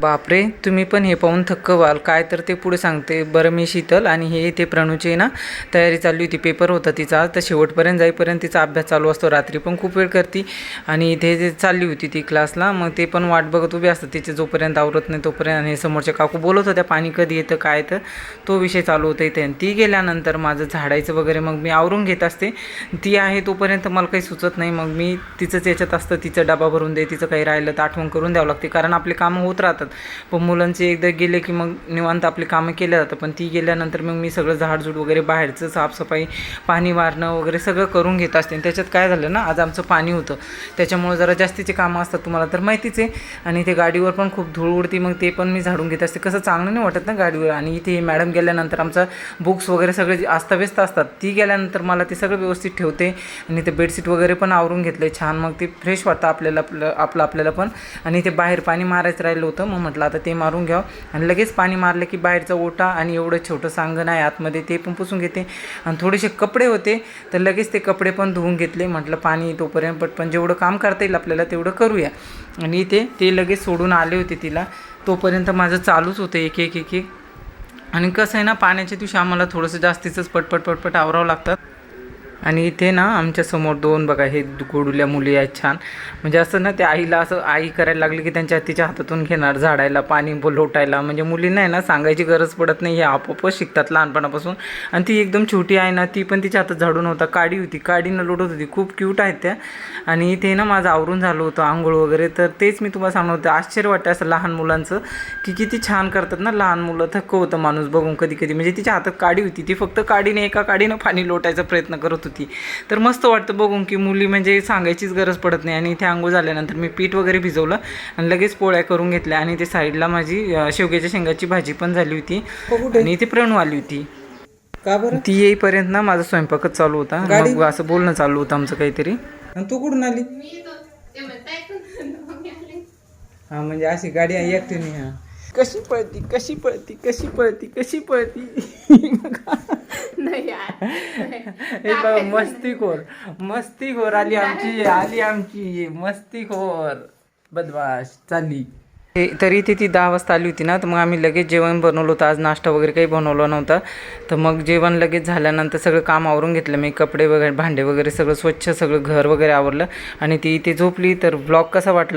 बापरे, तुम्ही पण हे पाहून थक्क व्हाल. काय तर ते पुढे सांगते. बरं, मी शीतल आणि हे ते प्रणूची ना तयारी चालली होती. पेपर होता तिचा, तर शेवटपर्यंत जाईपर्यंत तिचा अभ्यास चालू असतो. रात्री पण खूप वेळ करते आणि इथे जे चालली होती ती क्लासला. मग ते पण वाट बघत उभी असतात तिचे, जोपर्यंत आवरत नाही तोपर्यंत. आणि समोरच्या काकू बोलत होत्या पाणी कधी येतं काय, तर तो विषय चालू होता इथे. ती गेल्यानंतर माझं झाडायचं वगैरे मग मी आवरून घेत असते. ती आहे तोपर्यंत मला काही सुचत नाही. मग मी तिचंच याच्यात असतं, तिचं डबा भरून दे, तिचं काही राहिलं तर आठवण करून द्यावं लागते, कारण आपले कामं होत राहतात. पण मुलांचे एकदा गेले की मग निवांत आपली कामं केल्या जातं. पण ती गेल्यानंतर मग मी सगळं झाडझूड वगैरे, बाहेरचं साफसफाई, पाणी मारणं वगैरे सगळं करून घेत असते. त्याच्यात काय झालं ना, आज आमचं पाणी होतं, त्याच्यामुळं जरा जास्तीचे कामं असतात, तुम्हाला तर माहितीच आहे. आणि ते गाडीवर पण खूप धूळ उडती, मग ते पण मी झाडून घेत असते. कसं चांगलं नाही वाटत ना गाडीवर. आणि इथे मॅडम गेल्यानंतर आमचा बुक्स वगैरे सगळे अस्ताव्यस्त असतात. ती गेल्यानंतर मला ते सगळं व्यवस्थित ठेवते. आणि ते बेडशीट वगैरे पण आवरून घेतलं छान. मग ते फ्रेश वाटतं आपल्याला पण. आणि ते बाहेर पाणी मारायचं राहिलं होतं, मग म्हटलं आता ते मारून घ्यावं. आणि लगेच पाणी मारलं की बाहेरचा ओटा आणि एवढं छोटं सांगण आहे आतमध्ये, ते पण पुसून घेते. आणि थोडेसे कपडे होते तर लगेच ते कपडे पण धुवून घेतले. म्हटलं पाणी तोपर्यंत पटपण जेवढं काम करता येईल आपल्याला तेवढं करूया. आणि ते लगेच सोडून आले होते तिला, तोपर्यंत माझं चालूच होतं एक एक एक एक. आणि कसं आहे ना, पाण्याच्या दिवशी आम्हाला थोडंसं जास्तीचंच पटपट आवरावं लागतात. आणि इथे ना आमच्यासमोर दोन बघा हे गोडुल्या मुली आहेत छान. म्हणजे असं ना, त्या आईला असं आई करायला लागली की तिच्या हातातून घेणार झाडायला, पाणी लोटायला. म्हणजे मुलींना आहे ना सांगायची गरज पडत नाही, हे आपोआपच शिकतात लहानपणापासून. आणि ती एकदम छोटी आहे ना, ती पण तिच्या हातात झाडून होता, काडीनं लोटत होती. खूप क्यूट आहेत त्या. आणि इथे ना माझं आवरून झालं होतं आंघोळ वगैरे. तर तेच मी तुम्हाला सांगत होते, आश्चर्य वाटतं असं लहान मुलांचं की किती छान करतात ना लहान मुलं. थक्क होतं माणूस बघून कधी कधी. म्हणजे तिच्या हातात काडी होती, ती फक्त एका काडीनं पाणी लोटायचा प्रयत्न करत होती. तर मस्त वाटतं बघून की मुली म्हणजे सांगायचीच गरज पडत नाही. आणि इथे अंघोळ झाल्यानंतर मी पीठ वगैरे भिजवलं आणि लगेच पोळ्या करून घेतल्या. आणि ते साईडला माझी शेवग्याच्या शेंगाची भाजी पण झाली होती. आणि इथे प्रणू आली होती. का बरं? ती येईपर्यंत ना माझा स्वयंपाकच चालू होता. मग असं बोलणं चालू होतं आमचं काहीतरी. आणि तू कुठून आली? हा, म्हणजे अशी गाडी एकटीने. हा, कशी पळती हे बघा, मस्तीखोर आली आमची मस्तीखोर बदमाश चालली. तरी ती 10 वाजता आली होती ना, तर मग आम्ही लगेच जेवण बनवलं होतं. आज नाश्ता वगैरे काही बनवला नव्हता. तर मग जेवण लगेच झाल्यानंतर सगळं काम आवरून घेतलं मी. कपडे वगैरे, भांडे वगैरे सगळं स्वच्छ, सगळं घर वगैरे आवरलं. आणि ती इथे झोपली. तर व्लॉग कसा वाटला